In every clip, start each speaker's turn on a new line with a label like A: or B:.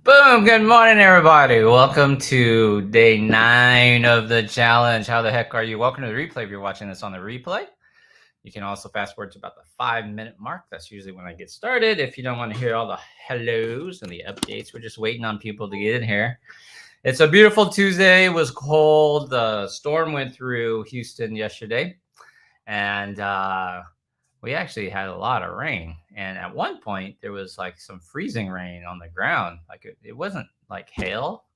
A: Boom! Good morning, everybody. Welcome to day 9 of the challenge. How the heck are you? Welcome to the replay if you're watching this on the replay. You can also fast forward to about the 5-minute mark. That's usually when I get started. If you don't want to hear all the hellos and the updates, we're just waiting on people to get in here. It's a beautiful Tuesday. It was cold. The storm went through Houston yesterday, and we actually had a lot of rain. And at one point, there was like some freezing rain on the ground. Like it wasn't like hail.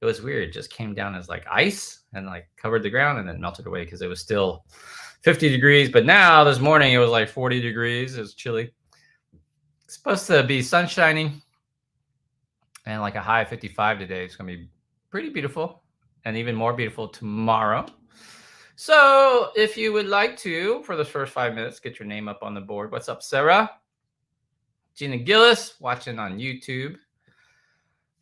A: It was weird. It just came down as like ice and like covered the ground and then melted away because it was still 50 degrees. But now this morning, it was like 40 degrees. It was chilly. It's supposed to be sun shining and like a high of 55 today. It's going to be pretty beautiful and even more beautiful tomorrow. So if you would like to, for the first 5 minutes, get your name up on the board. What's up, Sarah? Gina Gillis, watching on YouTube.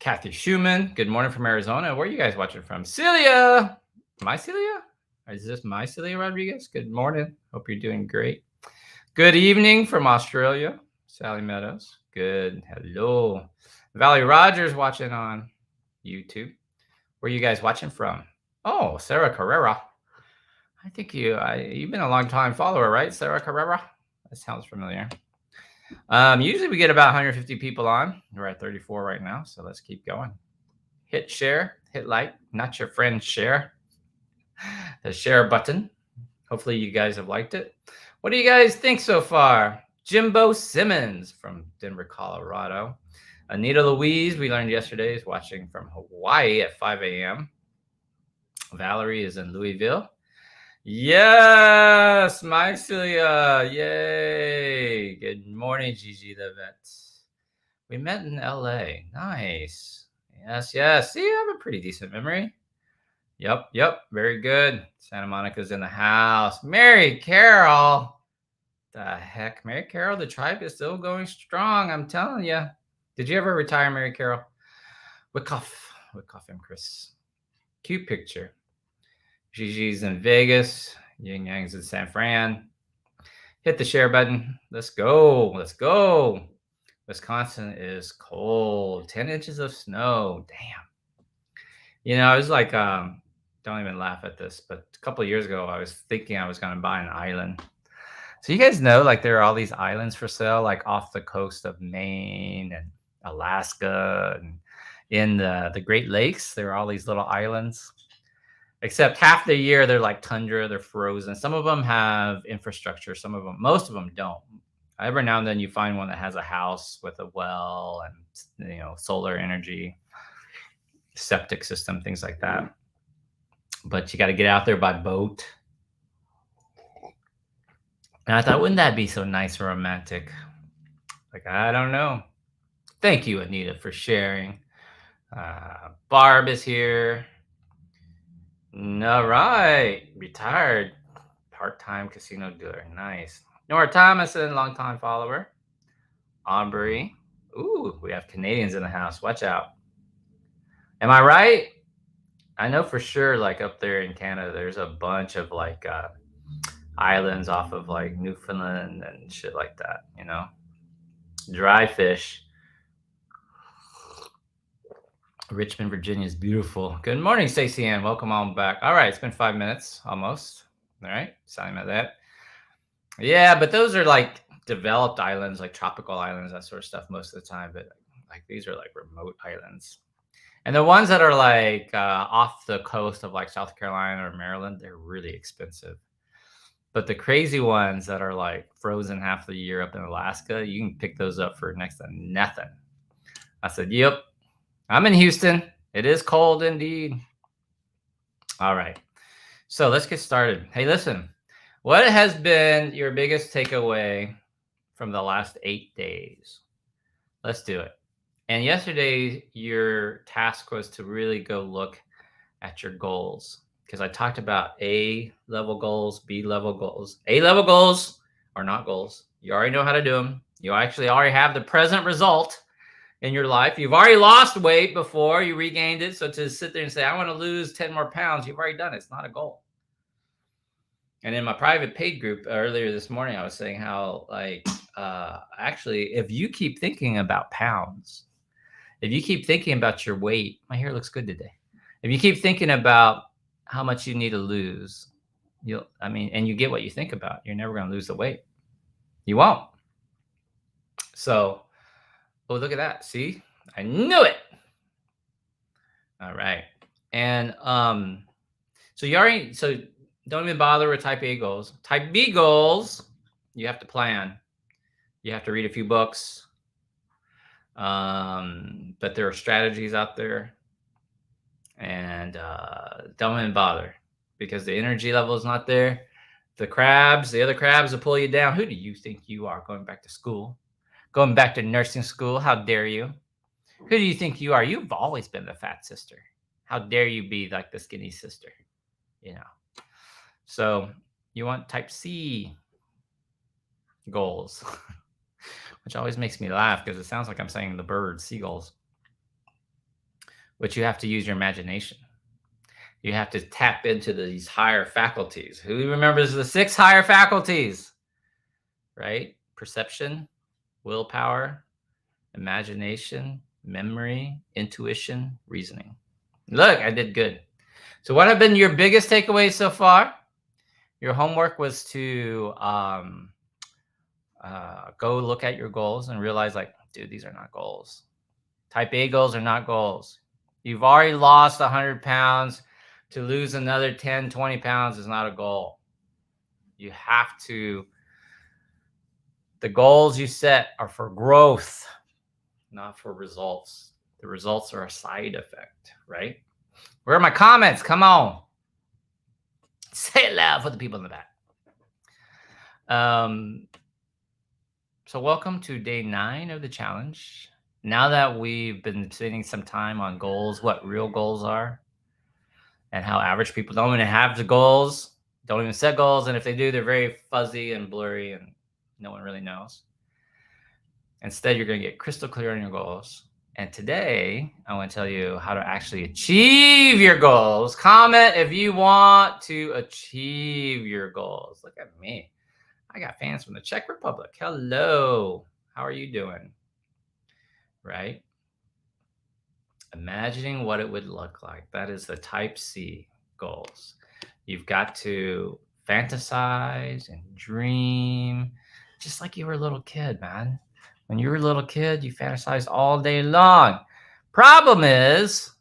A: Kathy Schumann, good morning from Arizona. Where are you guys watching from? Celia. My Celia? Is this my Celia Rodriguez? Good morning. Hope you're doing great. Good evening from Australia. Sally Meadows. Good. Hello. Valerie Rogers watching on YouTube. Where are you guys watching from? Oh, Sarah Carrera. I think you've been a long time follower, right, Sarah Carrera? That sounds familiar. Usually we get about 150 people on. We're at 34 right now, so let's keep going. Hit share, hit like, not your friend share. The share button. Hopefully you guys have liked it. What do you guys think so far? Jimbo Simmons from Denver, Colorado. Anita Louise, we learned yesterday, is watching from Hawaii at 5 a.m. Valerie is in Louisville. Yes, my Celia. Yay. Good morning, Gigi the vet. We met in LA. Nice. Yes. See, I have a pretty decent memory. Yep. Very good. Santa Monica's in the house. Mary Carol. The heck? Mary Carol, the tribe is still going strong. I'm telling you. Did you ever retire, Mary Carol? Wyckoff and Chris. Cute picture. Gigi's in Vegas. Yin Yang's in San Fran. Hit the share button. Let's go. Wisconsin is cold. 10 inches of snow. Damn. I was like, don't even laugh at this, but a couple of years ago, I was thinking I was going to buy an island. So you guys know, like, there are all these islands for sale, like off the coast of Maine and Alaska and in the Great Lakes. There are all these little islands. Except half the year they're like tundra, they're frozen. Some of them have infrastructure, most of them don't. Every now and then you find one that has a house with a well and solar energy, septic system, things like that. But you got to get out there by boat. And I thought, wouldn't that be so nice and romantic? Like, I don't know. Thank you, Anita, for sharing. Barb is here. All right. Retired part-time casino dealer. Nice. Nora Thomason, longtime follower. Aubrey. Ooh, we have Canadians in the house. Watch out. Am I right? I know for sure, like up there in Canada, there's a bunch of like islands off of like Newfoundland and shit like that, Dry fish. Richmond, Virginia is beautiful. Good morning, Stacey Ann. Welcome on back. All right, it's been 5 minutes almost. All right, sorry about that. Yeah, but those are like developed islands, like tropical islands, that sort of stuff most of the time. But like these are like remote islands. And the ones that are like off the coast of like South Carolina or Maryland, they're really expensive. But the crazy ones that are like frozen half the year up in Alaska, you can pick those up for next to nothing. I said, yep. I'm in Houston. It is cold indeed. All right. So let's get started. Hey, listen, what has been your biggest takeaway from the last 8 days? Let's do it. And yesterday, your task was to really go look at your goals, because I talked about A-level goals, B-level goals. A-level goals are not goals. You already know how to do them. You actually already have the present result in your life. You've already lost weight before you regained it. So to sit there and say, I want to lose 10 more pounds, you've already done it. It's not a goal. And in my private paid group earlier this morning, I was saying how, like, actually, if you keep thinking about pounds, If you keep thinking about your weight, my hair looks good today. If you keep thinking about how much you need to lose, and you get what you think about, you're never going to lose the weight. You won't. So, oh, look at that. See, I knew it. All right. And so don't even bother with type A goals. Type B goals, you have to plan. You have to read a few books. But there are strategies out there, and don't even bother because the energy level is not there. The other crabs will pull you down. Who do you think you are going back to school? Going back to nursing school? How dare you? Who do you think you are? You've always been the fat sister. How dare you be like the skinny sister? So you want type C goals, which always makes me laugh because it sounds like I'm saying the birds, seagulls. But you have to use your imagination. You have to tap into these higher faculties. Who remembers the 6 higher faculties? Right? Perception, willpower, imagination, memory, intuition, reasoning. Look, I did good. So what have been your biggest takeaways so far? Your homework was to go look at your goals and realize, like, dude, these are not goals. Type A goals are not goals. You've already lost 100 pounds. To lose another 10, 20 pounds is not a goal. You have to, the goals you set are for growth, not for results. The results are a side effect, right? Where are my comments? Come on. Say it loud for the people in the back. So welcome to day 9 of the challenge. Now that we've been spending some time on goals, what real goals are, and how average people don't even have the goals, don't even set goals, and if they do, they're very fuzzy and blurry, and no one really knows. Instead, you're going to get crystal clear on your goals. And today, I want to tell you how to actually achieve your goals. Comment if you want to achieve your goals. Look at me. I got fans from the Czech Republic. Hello. How are you doing? Right? Imagining what it would look like. That is the type C goals. You've got to fantasize and dream just like you were a little kid, man. When you were a little kid, you fantasized all day long. Problem is,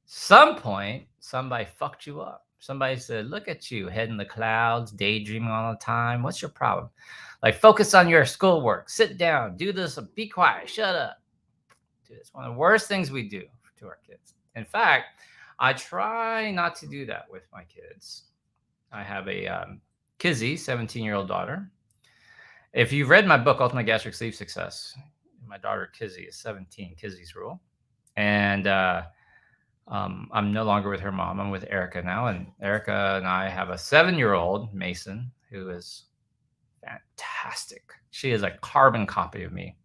A: some point, somebody fucked you up. Somebody said, look at you, head in the clouds, daydreaming all the time. What's your problem? Like, focus on your schoolwork. Sit down. Do this. Be quiet. Shut up. Dude, it's one of the worst things we do to our kids. In fact, I try not to do that with my kids. I have a Kizzy, 17-year-old daughter. If you've read my book, Ultimate Gastric Sleep Success, my daughter Kizzy is 17, Kizzy's Rule. And I'm no longer with her mom. I'm with Erica now. And Erica and I have a 7-year-old, Mason, who is fantastic. She is a carbon copy of me.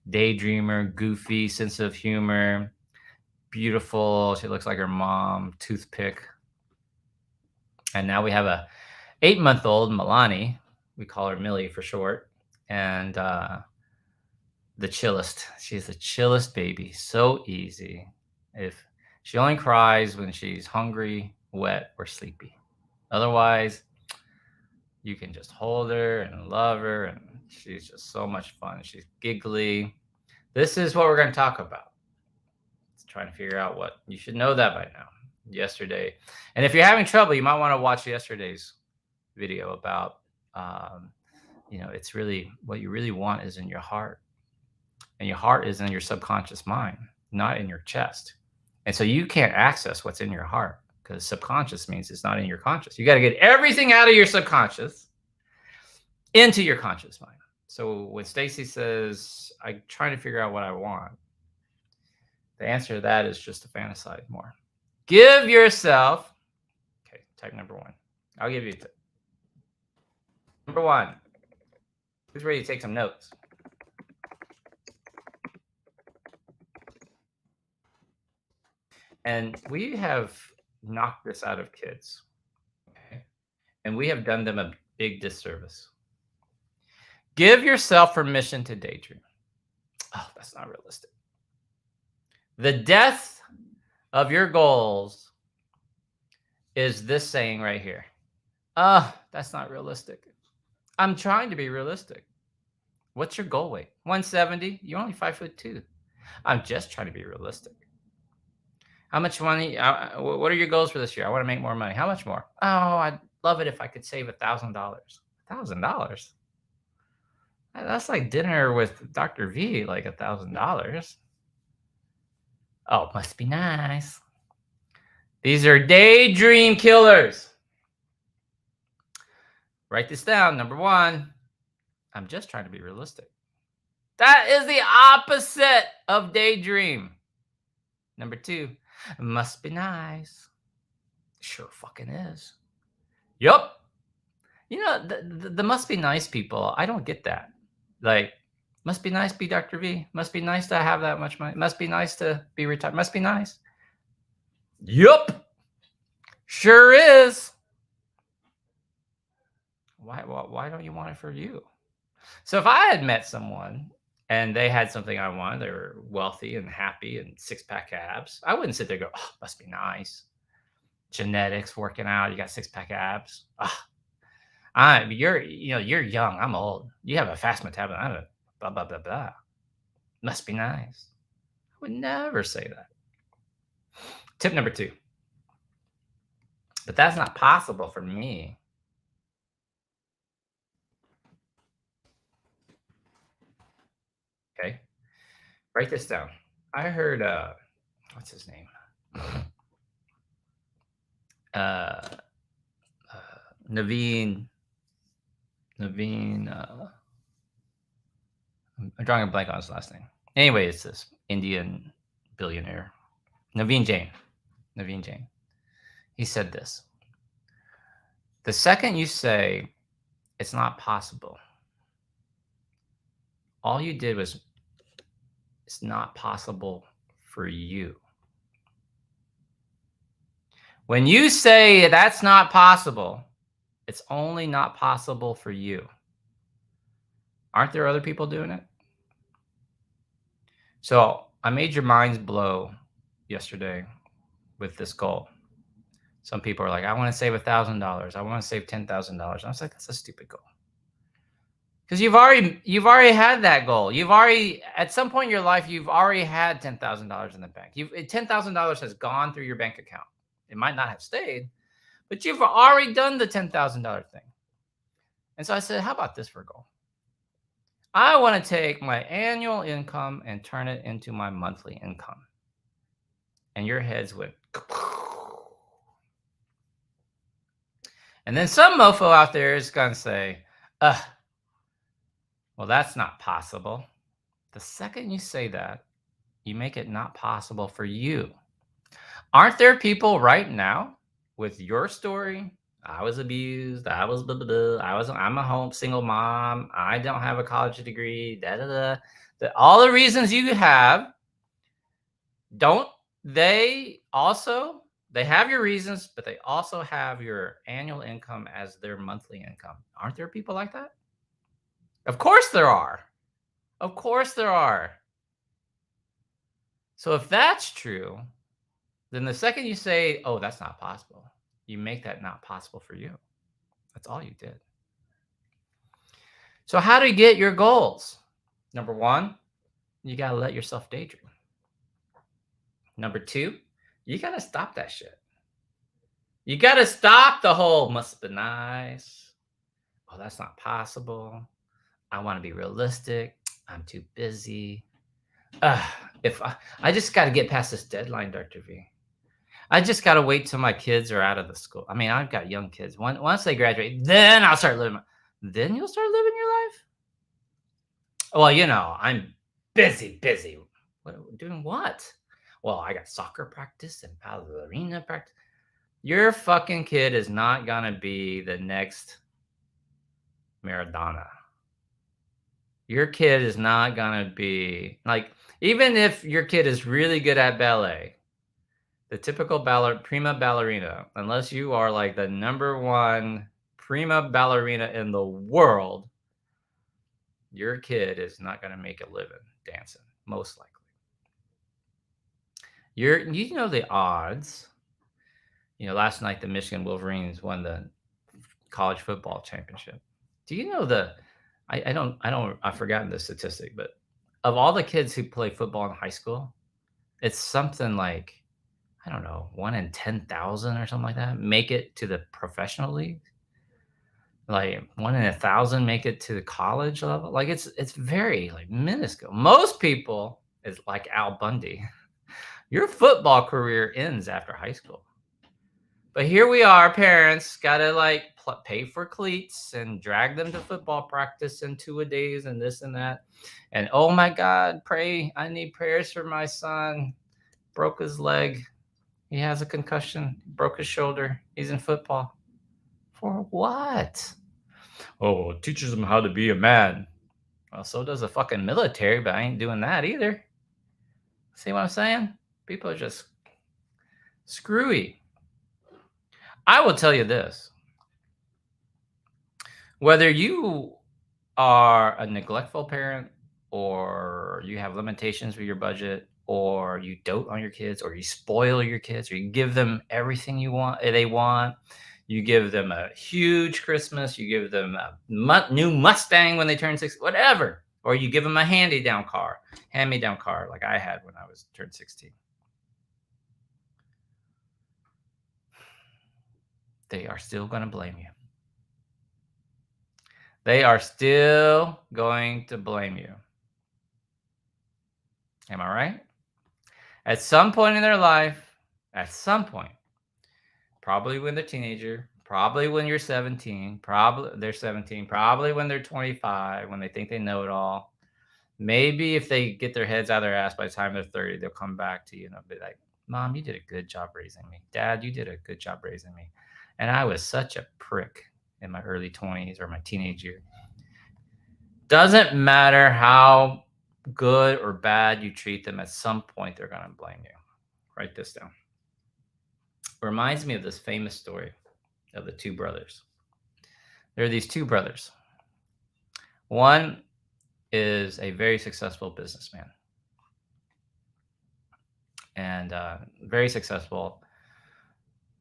A: Daydreamer, goofy, sense of humor, beautiful. She looks like her mom, toothpick. And now we have a 8-month-old, Milani. We call her Millie for short. And the chillest. She's the chillest baby. So easy. If she only cries when she's hungry, wet, or sleepy. Otherwise, you can just hold her and love her, and she's just so much fun. She's giggly. This is what we're going to talk about. It's trying to figure out what you should know that by now. Yesterday, and if you're having trouble, you might want to watch yesterday's video about, it's really what you really want is in your heart, and your heart is in your subconscious mind, not in your chest. And so you can't access what's in your heart because subconscious means it's not in your conscious. You got to get everything out of your subconscious into your conscious mind. So when Stacy says, I'm trying to figure out what I want, the answer to that is just to fantasize more. Give yourself, okay, type number 1. I'll give you number 1. Who's ready to take some notes? And we have knocked this out of kids, okay? And we have done them a big disservice. Give yourself permission to daydream. Oh, that's not realistic. The death of your goals is this saying right here. That's not realistic. I'm trying to be realistic. What's your goal weight? 170? You're only 5'2". I'm just trying to be realistic. How much money? What are your goals for this year? I want to make more money. How much more? Oh, I'd love it if I could save $1,000. $1,000? That's like dinner with Dr. V, like $1,000. Oh, must be nice. These are daydream killers. Write this down. Number one, I'm just trying to be realistic. That is the opposite of daydream. Number two, must be nice. Sure fucking is. Yup. You know, the must be nice people, I don't get that. Like, must be nice to be Dr. V. Must be nice to have that much money. Must be nice to be retired. Must be nice. Yup. Sure is. Why don't you want it for you? So if I had met someone and they had something I wanted, they were wealthy and happy and six-pack abs, I wouldn't sit there and go, oh, must be nice. Genetics, working out, you got six-pack abs. You're young. I'm old. You have a fast metabolism. I don't blah blah blah blah. Must be nice. I would never say that. Tip number 2. But that's not possible for me. Okay. Write this down. I heard what's his name? Naveen. I'm drawing a blank on his last name. Anyway, it's this Indian billionaire, Naveen Jain. He said this: the second you say it's not possible, all you did was it's not possible for you. When you say that's not possible, it's only not possible for you. Aren't there other people doing it? So I made your minds blow yesterday with this goal. Some people are like, I want to save $1,000. I want to save $10,000. I was like, that's a stupid goal. Because you've already had that goal. At some point in your life, you've already had $10,000 in the bank. $10,000 has gone through your bank account. It might not have stayed, but you've already done the $10,000 thing. And so I said, how about this for a goal? I want to take my annual income and turn it into my monthly income. And your heads went. And then some mofo out there is going to say, well, that's not possible. The second you say that, you make it not possible for you. Aren't there people right now with your story? I was abused. I was blah, blah, blah. I'm a single mom. I don't have a college degree. Da, da, da. All the reasons you have, they have your reasons, but they also have your annual income as their monthly income. Aren't there people like that? Of course there are. Of course there are. So if that's true, then the second you say, oh, that's not possible, you make that not possible for you. That's all you did. So how do you get your goals? Number 1, you got to let yourself daydream. Number 2, you got to stop that shit. You got to stop the whole must be nice. Oh, that's not possible. I want to be realistic. I'm too busy. If I just got to get past this deadline, Dr. V. I just got to wait till my kids are out of the school. I mean, I've got young kids. Once they graduate, then I'll start living. Then you'll start living your life? Well, I'm busy. Doing what? Well, I got soccer practice and ballerina practice. Your fucking kid is not going to be the next Maradona. Your kid is not going to be like, even if your kid is really good at ballet, the typical prima ballerina, unless you are like the number 1 prima ballerina in the world, your kid is not going to make a living dancing, most likely. You know the odds. Last night the Michigan Wolverines won the college football championship. Do you know I've forgotten the statistic, but of all the kids who play football in high school, it's something like, I don't know, 1 in 10,000 or something like that make it to the professional league. Like 1 in 1,000 make it to the college level. Like it's very like minuscule. Most people is like Al Bundy. Your football career ends after high school. But here we are, parents gotta like pay for cleats and drag them to football practice in 2-a-days and this and that. And oh my God, I need prayers for my son. Broke his leg. He has a concussion. Broke his shoulder. He's in football. For what? Oh, it teaches him how to be a man. Well, so does the fucking military, but I ain't doing that either. See what I'm saying? People are just screwy. I will tell you this. Whether you are a neglectful parent, or you have limitations with your budget, or you dote on your kids, or you spoil your kids, or you give them everything they want, you give them a huge Christmas, you give them a new Mustang when they turn 6, whatever, or you give them a hand-me-down car like I had when I turned 16. They are still going to blame you. They are still going to blame you. Am I right? At some point in their life, probably when they're teenager, probably when you're 17, they're 17, probably when they're 25, when they think they know it all. Maybe if they get their heads out of their ass by the time they're 30, they'll come back to you and they'll be like, Mom, you did a good job raising me. Dad, you did a good job raising me. And I was such a prick in my early 20s or my teenage year. Doesn't matter how good or bad you treat them, at some point they're going to blame you. Write this down. Reminds me of this famous story of the two brothers. There are these two brothers. One is a very successful businessman and very successful,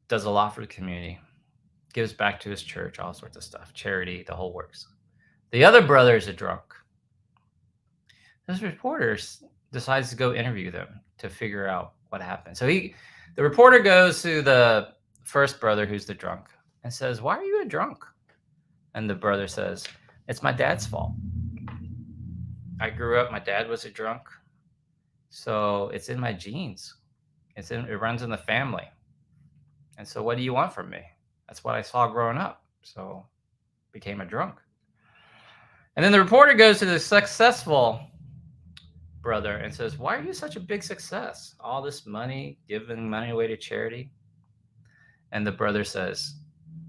A: does a lot for the community, gives back to his church, all sorts of stuff, charity, the whole works. The other brother is a drunk. This reporter decides to go interview them to figure out what happened. So the reporter goes to the first brother, who's the drunk, and says, "Why are you a drunk?" And the brother says, "It's my dad's fault. I grew up, my dad was a drunk. So it's in my genes. It runs in the family. And so what do you want from me? That's what I saw growing up. So became a drunk." And then the reporter goes to the successful brother and says, "Why are you such a big success? All this money, giving money away to charity?" And the brother says,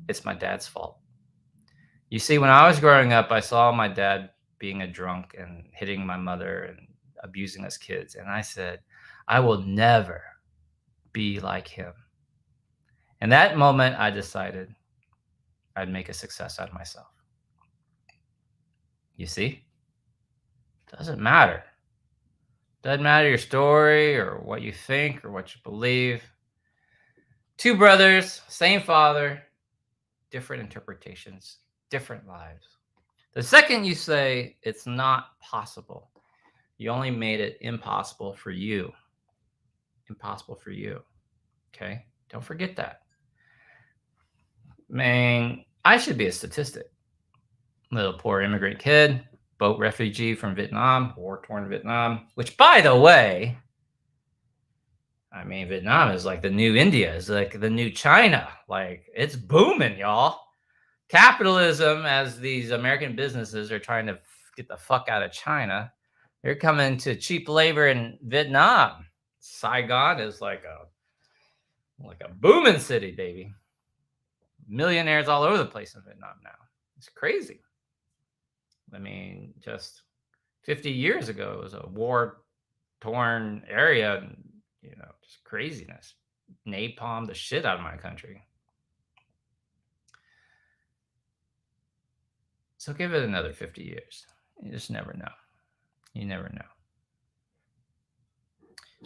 A: "It's my dad's fault. You see, when I was growing up, I saw my dad being a drunk and hitting my mother and abusing us kids. And I said, I will never be like him. And that moment, I decided I'd make a success out of myself." You see? Doesn't matter. Doesn't matter your story or what you think or what you believe. Two brothers, same father, different interpretations, different lives. The second you say it's not possible, you only made it impossible for you. Impossible for you. Okay? Don't forget that. Man, I should be a statistic. Little poor immigrant kid, boat refugee from Vietnam, war-torn Vietnam, which, by the way, I mean, Vietnam is like the new India, is like the new China. Like, it's booming, y'all. Capitalism, as these American businesses are trying to get the fuck out of China, they're coming to cheap labor in Vietnam. Saigon is like a booming city, baby. Millionaires all over the place in Vietnam now. It's crazy. I mean, just 50 years ago, it was a war-torn area, and, just craziness. Napalm the shit out of my country. So give it another 50 years. You just never know. You never know.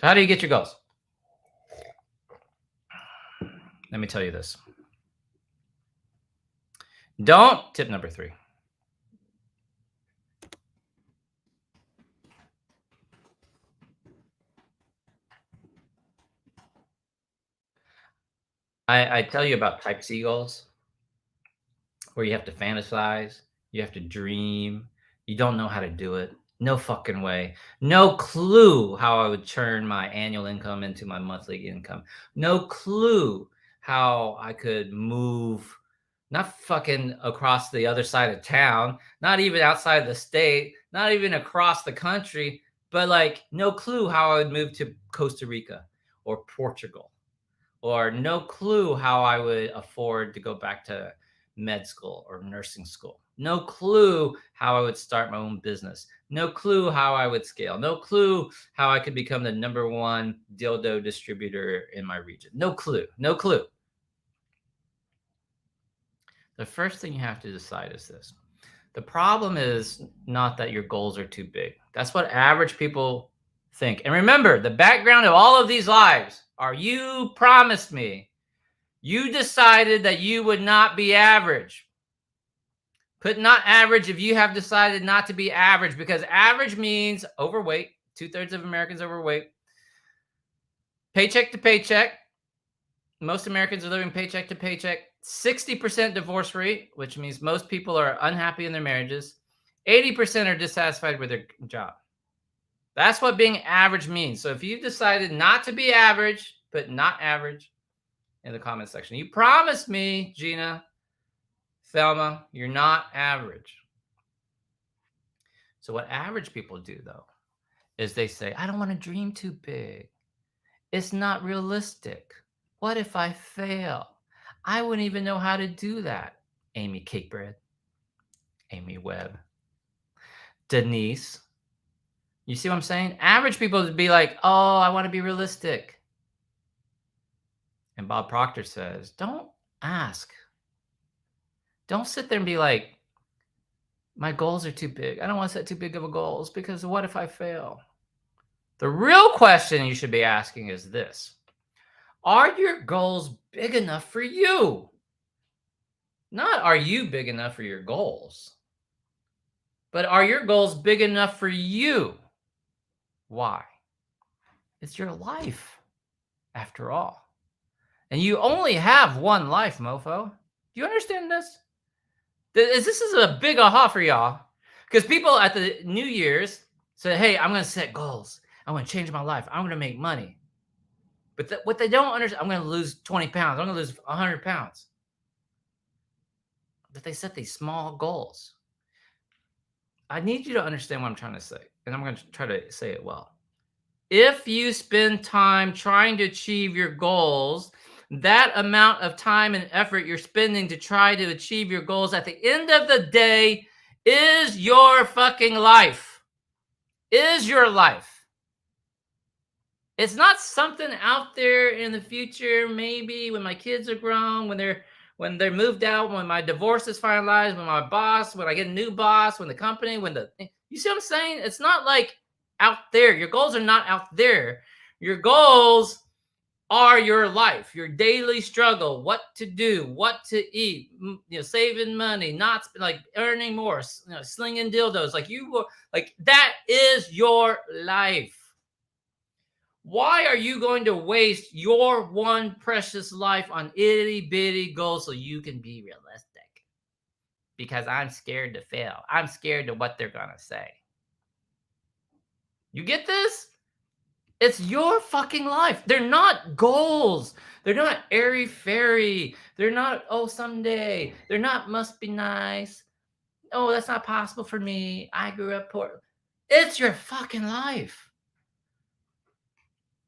A: So how do you get your goals? let me tell you this. Tip number 3. I tell you about type C goals where you have to fantasize, you have to dream, you don't know how to do it. No fucking way. No clue how I would turn my annual income into my monthly income. No clue how I could move not fucking across the other side of town, not even outside the state, not even across the country, but like no clue how I would move to Costa Rica or Portugal, or no clue how I would afford to go back to med school or nursing school. No clue how I would start my own business. No clue how I would scale. No clue how I could become the number 1 dildo distributor in my region. No clue. No clue. The first thing you have to decide is this. The problem is not that your goals are too big. That's what average people think. And remember, the background of all of these lives are you promised me. You decided that you would not be average. Put not average if you have decided not to be average, because average means overweight. 2/3 of Americans overweight. Paycheck to paycheck. Most Americans are living paycheck to paycheck. 60% divorce rate, which means most people are unhappy in their marriages. 80% are dissatisfied with their job. That's what being average means. So if you decided not to be average, put not average in the comment section. You promised me, Gina, Thelma, you're not average. So what average people do, though, is they say, I don't want to dream too big. It's not realistic. What if I fail? I wouldn't even know how to do that. Amy Cakebread, Amy Webb, Denise. You see what I'm saying? Average people would be like, oh, I want to be realistic. And Bob Proctor says, don't ask. Don't sit there and be like, my goals are too big. I don't want to set too big of a goals because what if I fail? The real question you should be asking is this. Are your goals big enough for you? Not are you big enough for your goals, but are your goals big enough for you? Why? It's your life, after all. And you only have one life, mofo. Do you understand this? This is a big aha for y'all. Because people at the New Year's say, hey, I'm going to set goals. I'm going to change my life. I'm going to make money. But what they don't understand, I'm going to lose 20 pounds. I'm going to lose 100 pounds. But they set these small goals. I need you to understand what I'm trying to say. And I'm going to try to say it well. If you spend time trying to achieve your goals, that amount of time and effort you're spending to try to achieve your goals at the end of the day is your fucking life. Is your life. It's not something out there in the future, maybe when my kids are grown, when they're moved out, when my divorce is finalized, when my boss, when I get a new boss, when the company, you see what I'm saying? It's not like out there. Your goals are not out there. Your goals are your life, your daily struggle, what to do, what to eat, saving money, not like earning more, slinging dildos, like that is your life. Why are you going to waste your one precious life on itty bitty goals so you can be realistic? Because I'm scared to fail. I'm scared to what they're going to say. You get this? It's your fucking life. They're not goals. They're not airy fairy. They're not, oh, someday. They're not must be nice. Oh, that's not possible for me. I grew up poor. It's your fucking life.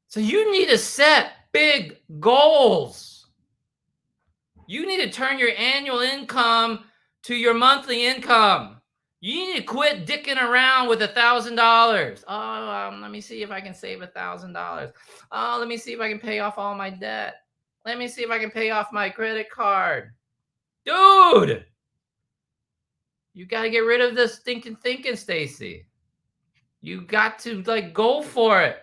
A: So you need to set big goals. You need to turn your annual income to your monthly income. You need to quit dicking around with $1,000. Oh, let me see if I can save $1,000. Oh, let me see if I can pay off all my debt. Let me see if I can pay off my credit card. Dude, you got to get rid of this stinking thinking, Stacy. You got to go for it.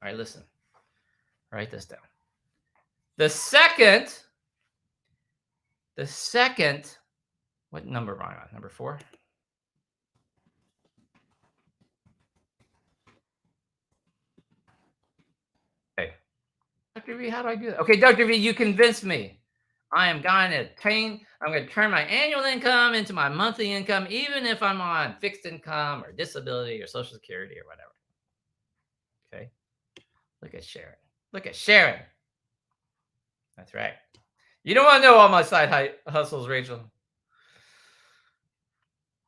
A: All right, listen. Write this down. The second, what number am I on? Number 4? Okay. Dr. V, how do I do that? Okay, Dr. V, you convinced me. I'm going to turn my annual income into my monthly income, even if I'm on fixed income or disability or social security or whatever. Okay. Look at Sharon. Look at Sharon. That's right. You don't want to know all my side hustles, Rachel.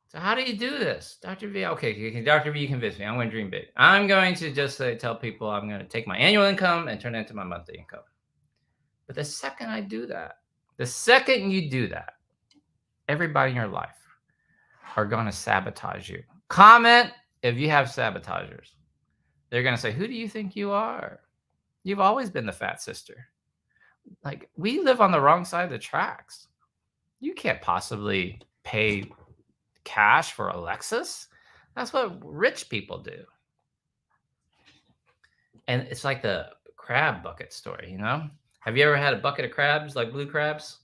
A: So how do you do this? Dr. V, okay, Dr. V, you convinced me. I'm going to dream big. I'm going to just tell people I'm going to take my annual income and turn it into my monthly income. But the second I do that, the second you do that, everybody in your life are going to sabotage you. Comment if you have sabotagers. They're going to say, who do you think you are? You've always been the fat sister. Like, we live on the wrong side of the tracks. You can't possibly pay cash for a Lexus. That's what rich people do. And it's like the crab bucket story, you know? Have you ever had a bucket of crabs, like blue crabs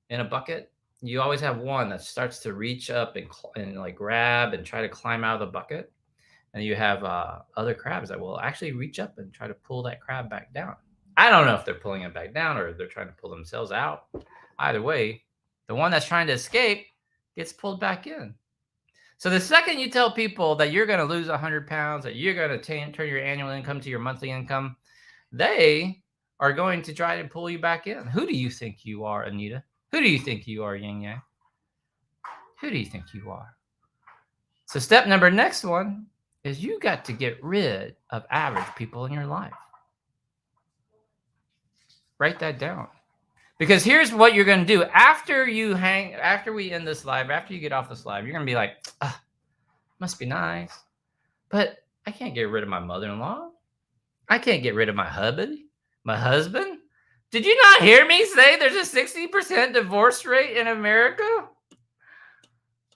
A: in a bucket? You always have one that starts to reach up and like grab and try to climb out of the bucket. And you have other crabs that will actually reach up and try to pull that crab back down. I don't know if they're pulling it back down or they're trying to pull themselves out. Either way, the one that's trying to escape gets pulled back in. So the second you tell people that you're going to lose 100 pounds, that you're going to turn your annual income to your monthly income, they are going to try to pull you back in. Who do you think you are, Anita? Who do you think you are, Yang Yang? Who do you think you are? So next one is you got to get rid of average people in your life. Write that down. Because here's what you're going to do. After we end this live, after you get off this live, you're going to be like, must be nice. But I can't get rid of my mother-in-law. I can't get rid of my husband. Did you not hear me say there's a 60% divorce rate in America?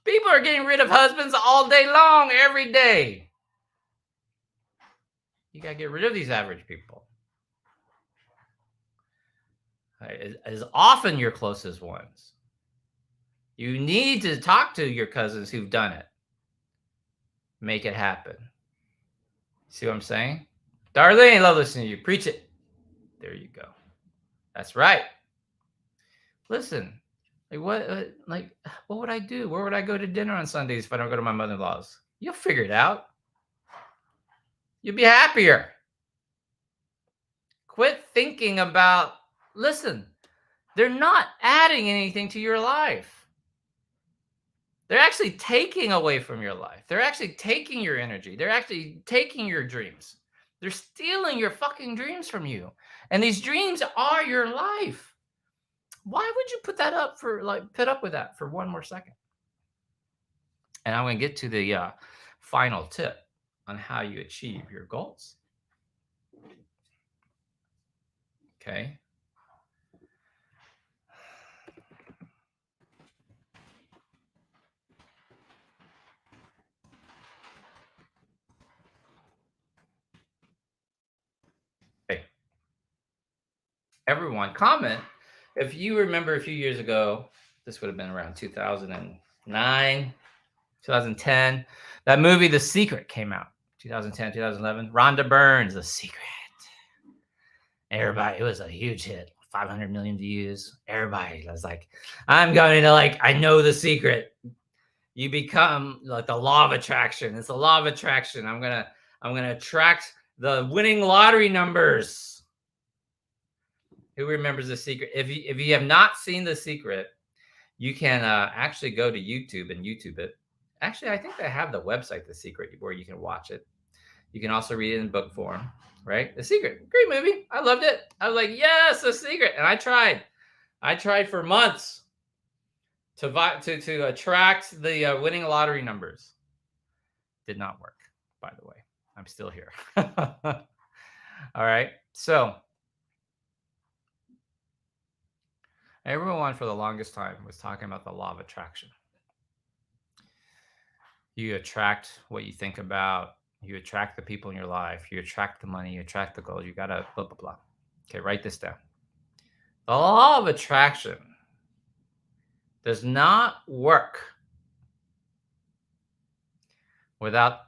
A: People are getting rid of husbands all day long, every day. You got to get rid of these average people. As often your closest ones. You need to talk to your cousins who've done it. Make it happen. See what I'm saying? Darlene, love listening to you. Preach it. There you go. That's right. Listen, what would I do? Where would I go to dinner on Sundays if I don't go to my mother-in-law's? You'll figure it out. You'll be happier. Quit thinking about, listen, they're not adding anything to your life. They're actually taking away from your life. They're actually taking your energy. They're actually taking your dreams. They're stealing your fucking dreams from you. And these dreams are your life. Why would you put up with that for one more second? And I'm going to get to the final tip on how you achieve your goals. Okay. Hey, everyone, comment if you remember a few years ago. This would have been around 2009, 2010. That movie, The Secret, came out. 2010, 2011. Rhonda Byrne's The Secret. Everybody, it was a huge hit. 500 million views. Everybody was like, I'm going to I know the secret. You become like the law of attraction. It's the law of attraction. I'm gonna attract the winning lottery numbers. Who remembers The Secret? If you have not seen The Secret, you can actually go to YouTube and YouTube it. Actually, I think they have the website The Secret where you can watch it. You can also read it in book form, right? The Secret, great movie. I loved it. I was like, yes, The Secret, and I tried for months to attract the winning lottery numbers. Did not work, by the way. I'm still here. All right. So everyone for the longest time was talking about the law of attraction. You attract what you think about. You attract the people in your life. You attract the money. You attract the goals. You got to blah, blah, blah. Okay, write this down. The law of attraction does not work without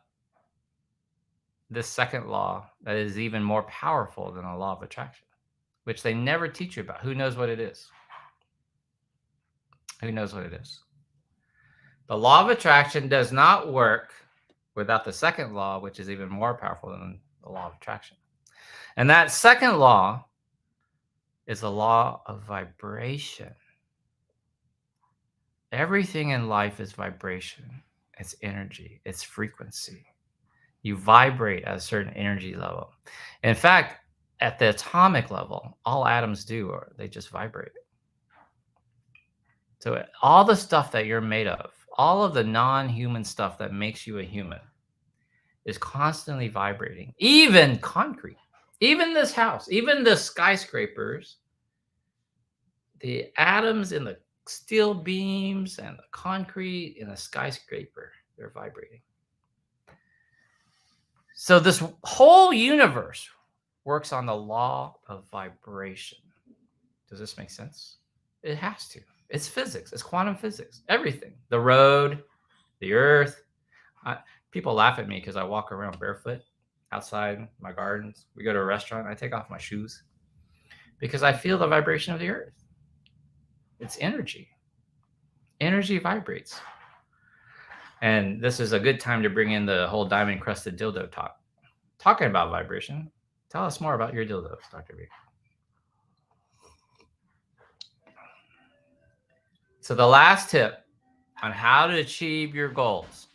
A: this second law that is even more powerful than the law of attraction, which they never teach you about. Who knows what it is? Who knows what it is? The law of attraction does not work without the second law, which is even more powerful than the law of attraction. And that second law is the law of vibration. Everything in life is vibration. It's energy. It's frequency. You vibrate at a certain energy level. In fact, at the atomic level, all atoms do, or they just vibrate. So all the stuff that you're made of, all of the non-human stuff that makes you a human is constantly vibrating. Even concrete, even this house, even the skyscrapers, the atoms in the steel beams and the concrete in the skyscraper, they're vibrating. So this whole universe works on the law of vibration. Does this make sense? It has to. It's physics. It's quantum physics. Everything. The road, the earth. People laugh at me because I walk around barefoot outside my gardens. We go to a restaurant. I take off my shoes because I feel the vibration of the earth. It's energy. Energy vibrates. And this is a good time to bring in the whole diamond-crusted dildo talk. Talking about vibration, tell us more about your dildos, Dr. B. So the last tip on how to achieve your goals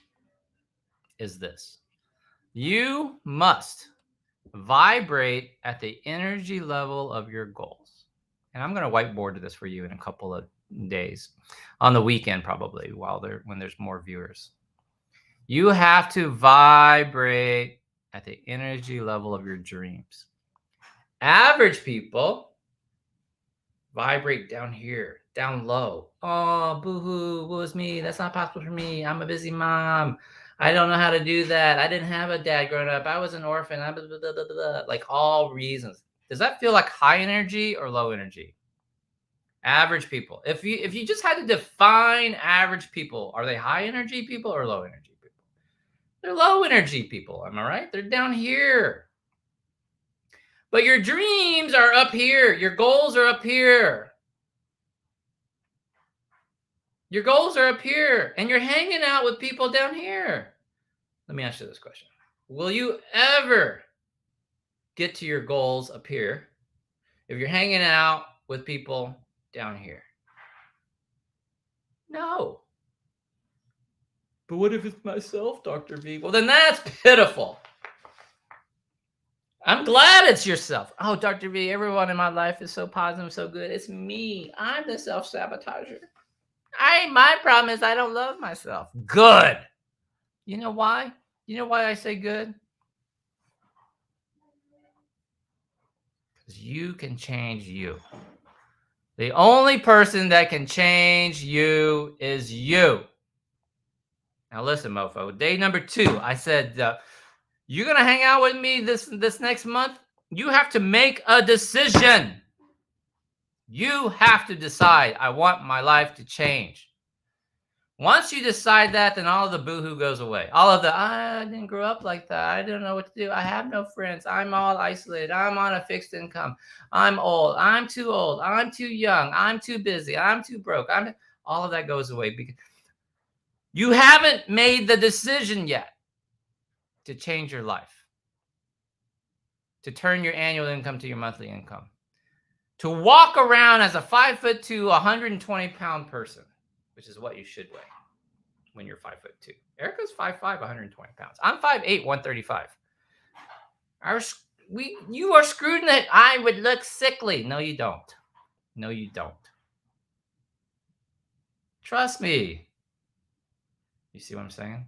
A: is this. You must vibrate at the energy level of your goals. And I'm going to whiteboard this for you in a couple of days, on the weekend probably, when there's more viewers. You have to vibrate at the energy level of your dreams. Average people vibrate down here, down low. Oh, boo-hoo, woe is me. That's not possible for me. I'm a busy mom. I don't know how to do that. I didn't have a dad growing up. I was an orphan. Blah, blah, blah, blah, blah. Like all reasons. Does that feel like high energy or low energy? Average people. If you just had to define average people, are they high energy people or low energy people? They're low energy people. Am I right? They're down here. But your dreams are up here. Your goals are up here. Your goals are up here. And you're hanging out with people down here. Let me ask you this question. Will you ever get to your goals up here if you're hanging out with people down here? No. But what if it's myself, Dr. V? Well, then that's pitiful. I'm glad it's yourself. Oh, Dr. V, everyone in my life is so positive, so good. It's me. I'm the self-sabotager. My problem is I don't love myself. Good. You know why? You know why I say good? Because you can change you. The only person that can change you is you. Now listen, mofo. Day number 2, I said, you're going to hang out with me this next month? You have to make a decision. You have to decide, I want my life to change. Once you decide that, then all of the boohoo goes away. All of the, I didn't grow up like that. I don't know what to do. I have no friends. I'm all isolated. I'm on a fixed income. I'm old. I'm too old. I'm too young. I'm too busy. I'm too broke. All of that goes away because you haven't made the decision yet to change your life, to turn your annual income to your monthly income, to walk around as a 5'2", 120-pound person, which is what you should weigh when you're 5'2". Erica's 5'5", 120 pounds. I'm 5'8", 135. You are screwed in it. I would look sickly. No, you don't. No, you don't. Trust me. You see what I'm saying?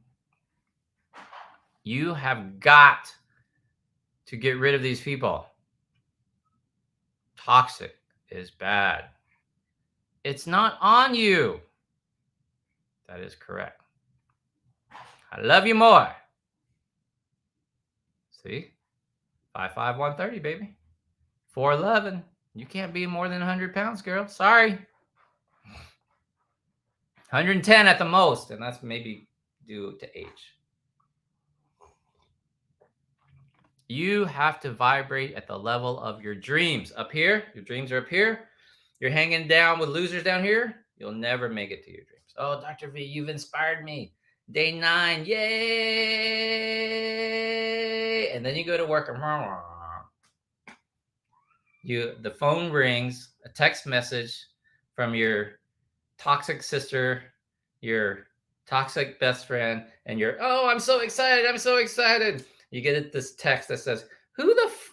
A: You have got to get rid of these people. Toxic is bad. It's not on you. That is correct. I love you more. See? 5'5", 130, baby. 4'11". You can't be more than 100 pounds, girl. Sorry. 110 at the most, and that's maybe due to age. You have to vibrate at the level of your dreams. Up here, your dreams are up here. You're hanging down with losers down here. You'll never make it to your dreams. Oh, Dr. V, you've inspired me. Day 9, yay! And then you go to work and the phone rings, a text message from your toxic sister, your toxic best friend, and oh, I'm so excited, I'm so excited. You get this text that says,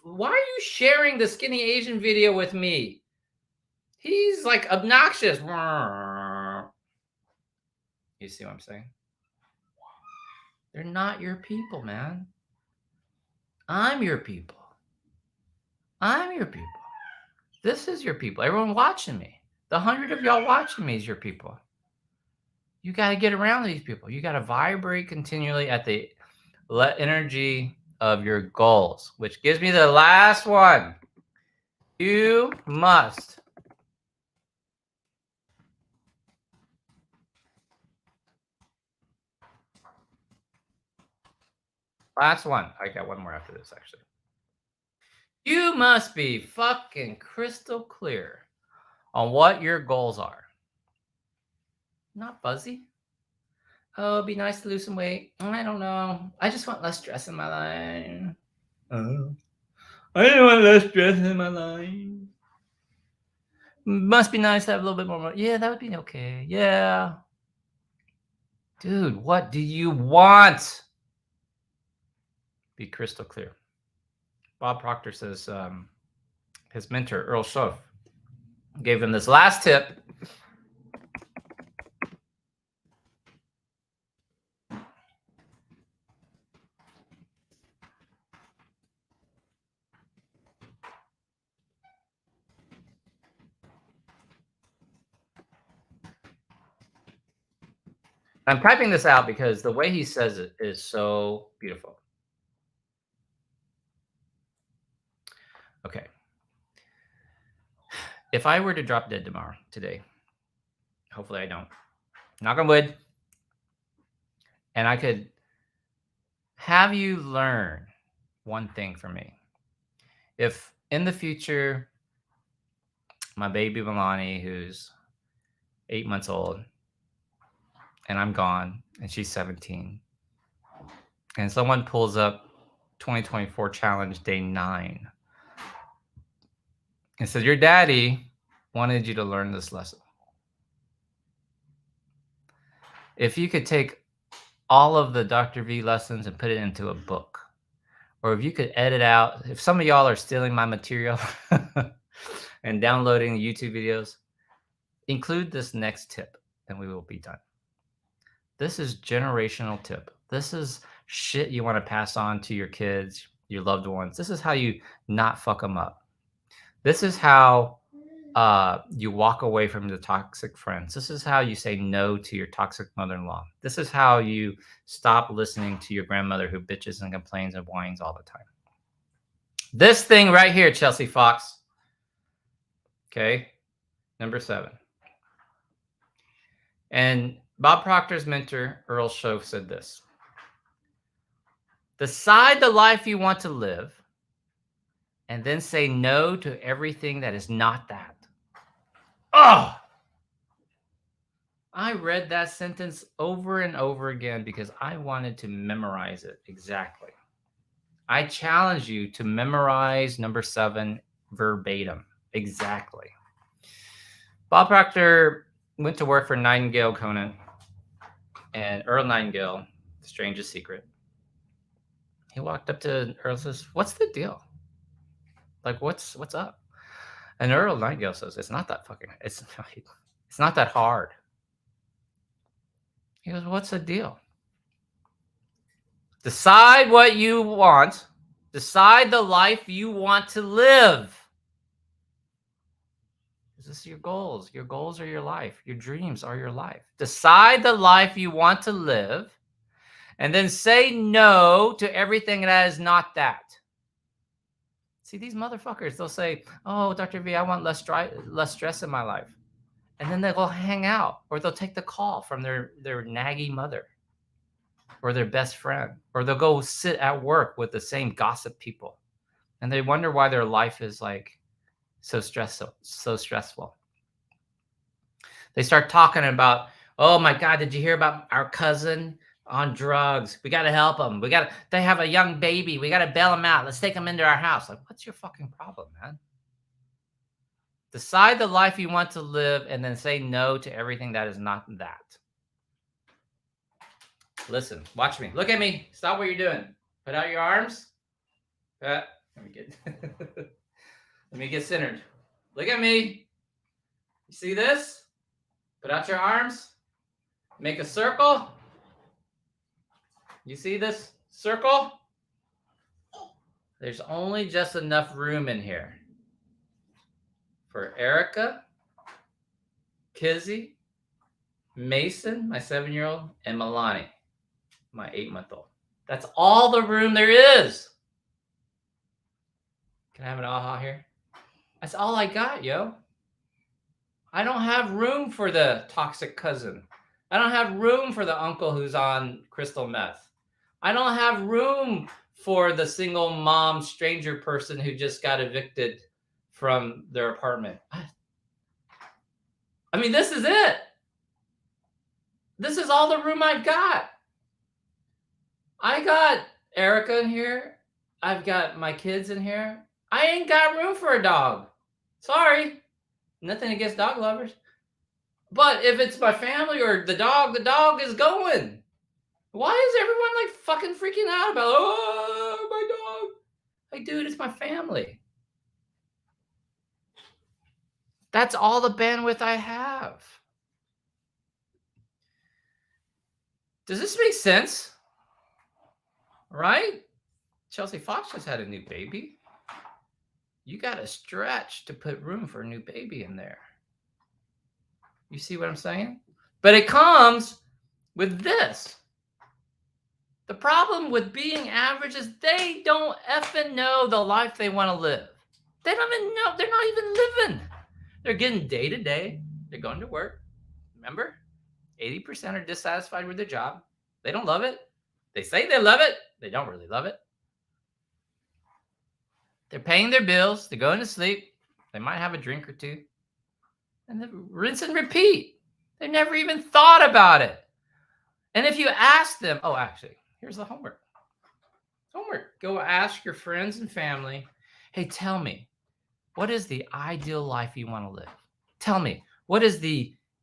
A: why are you sharing the skinny Asian video with me? He's like obnoxious. You see what I'm saying? They're not your people, man. I'm your people. I'm your people. This is your people. Everyone watching me. The 100 of y'all watching me is your people. You got to get around these people. You got to vibrate continually at the energy of your goals, which gives me the last one. You must last one. I got one more after this, actually. You must be fucking crystal clear on what your goals are. Not fuzzy. Oh, it'd be nice to lose some weight. I don't know. I just want less stress in my life. I don't want less stress in my life. Must be nice to have a little bit more money. Yeah, that would be okay. Yeah. Dude, what do you want? Be crystal clear. Bob Proctor says his mentor, Earl Schoaf, gave him this last tip. I'm typing this out because the way he says it is so beautiful. Okay. If I were to drop dead today, hopefully I don't, knock on wood, and I could have you learn one thing from me. If in the future, my baby Milani, who's 8 months old, and I'm gone, and she's 17, and someone pulls up 2024 Challenge Day 9 and says, your daddy wanted you to learn this lesson. If you could take all of the Dr. V lessons and put it into a book, or if you could edit out, if some of y'all are stealing my material and downloading the YouTube videos, include this next tip and we will be done. This is generational tip. This is shit you want to pass on to your kids, your loved ones. This is how you not fuck them up. This is how you walk away from the toxic friends. This is how you say no to your toxic mother-in-law. This is how you stop listening to your grandmother who bitches and complains and whines all the time. This thing right here, Chelsea Fox. Okay, number 7. And Bob Proctor's mentor, Earl Schoaf, said this. Decide the life you want to live and then say no to everything that is not that. Oh! I read that sentence over and over again because I wanted to memorize it exactly. I challenge you to memorize number 7 verbatim. Exactly. Bob Proctor went to work for Nightingale Conant and Earl Nightingale, the strangest secret. He walked up to Earl and says, what's the deal? Like, what's up? And Earl Nightingale says, it's not that it's not that hard. He goes, what's the deal? Decide what you want. Decide the life you want to live. This is your goals. Your goals are your life. Your dreams are your life. Decide the life you want to live, and then say no to everything that is not that. See, these motherfuckers, they'll say, oh, Dr. V, I want less stress in my life. And then they'll go hang out, or they'll take the call from their naggy mother or their best friend, or they'll go sit at work with the same gossip people. And they wonder why their life is like so stressful. They start talking about, oh my God, did you hear about our cousin on drugs? We got to help them. They have a young baby. We got to bail them out. Let's take them into our house. Like, what's your fucking problem, man? Decide the life you want to live and then say no to everything that is not that. Listen, watch me. Look at me. Stop what you're doing. Put out your arms. Let me get centered. Look at me. You see this? Put out your arms. Make a circle. You see this circle? There's only just enough room in here for Erica, Kizzy, Mason, my 7-year-old, and Milani, my 8-month-old. That's all the room there is. Can I have an aha here? That's all I got, yo. I don't have room for the toxic cousin. I don't have room for the uncle who's on crystal meth. I don't have room for the single mom stranger person who just got evicted from their apartment. I mean, this is it. This is all the room I've got. I got Erica in here. I've got my kids in here. I ain't got room for a dog. Sorry. Nothing against dog lovers. But if it's my family or the dog is going. Why is everyone like fucking freaking out about, oh, my dog? Like, dude, it's my family. That's all the bandwidth I have. Does this make sense? Right? Chelsea Fox just had a new baby. You got to stretch to put room for a new baby in there. You see what I'm saying? But it comes with this. The problem with being average is they don't effing know the life they want to live. They don't even know. They're not even living. They're getting day to day. They're going to work. Remember, 80% are dissatisfied with their job. They don't love it. They say they love it. They don't really love it. They're paying their bills. They're going to sleep. They might have a drink or two. And then rinse and repeat. They never even thought about it. And if you ask them, oh, actually, here's the homework. Go ask your friends and family, hey, tell me, what is the ideal life you want to live? Tell me,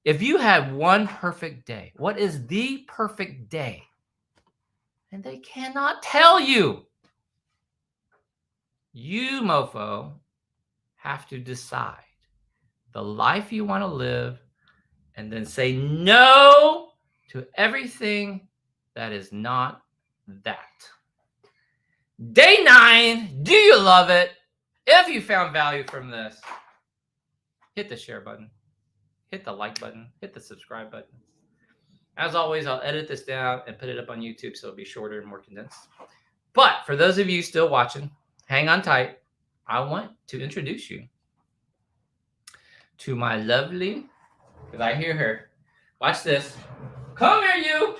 A: if you had one perfect day, what is the perfect day? And they cannot tell you. You, mofo, have to decide the life you want to live and then say no to everything that is not that. Day 9, do you love it? If you found value from this, hit the share button, hit the like button, hit the subscribe button. As always, I'll edit this down and put it up on YouTube so it'll be shorter and more condensed. But for those of you still watching, hang on tight. I want to introduce you to my lovely, because I hear her. Watch this. Come here, you.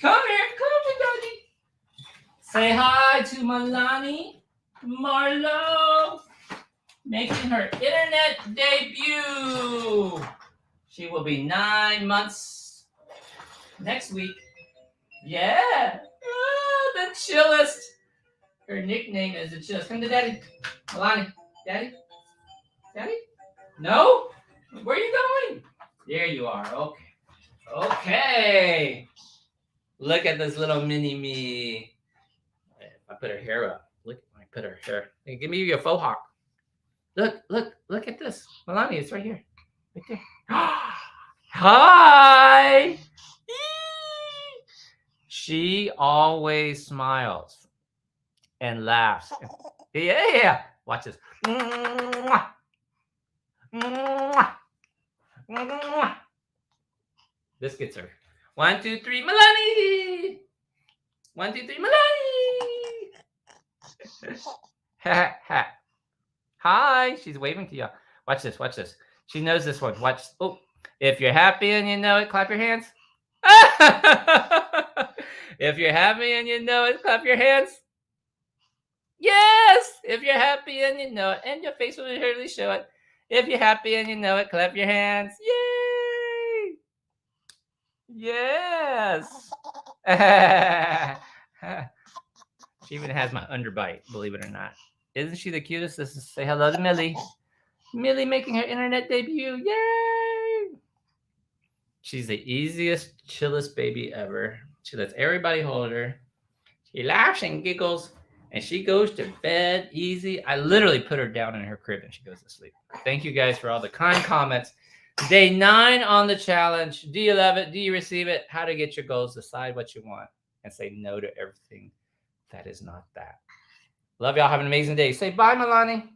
A: Come here, Daddy. Say hi to Milani Marlowe, making her internet debut. She will be 9 months next week. Yeah. The chillest. Her nickname is the chillest. Come to Daddy. Milani. Daddy? No? Where are you going? There you are. Okay. Look at this little mini me. I put her hair up. Look, I put her hair. Hey, give me your faux hawk. Look at this. Milani, it's right here. Right there. Hi. She always smiles and laughs. Yeah. Watch this. This gets her. 1, 2, 3, Milani. 1, 2, 3, Milani. Ha ha. Hi. She's waving to y'all. Watch this. Watch this. She knows this one. Watch. Oh, if you're happy and you know it, clap your hands. If you're happy and you know it, clap your hands. Yes. If you're happy and you know it, and your face will surely show it. If you're happy and you know it, clap your hands. Yay! Yes. She even has my underbite, believe it or not. Isn't she the cutest? Let's just say hello to Millie. Millie making her internet debut. Yay! She's the easiest, chillest baby ever. She lets everybody hold her. She laughs and giggles, and she goes to bed easy. I literally put her down in her crib and she goes to sleep. Thank you guys for all the kind comments. Day 9 on the challenge. Do you love it? Do you receive it? How to get your goals, decide what you want, and say no to everything that is not that. Love y'all. Have an amazing day. Say bye, Milani.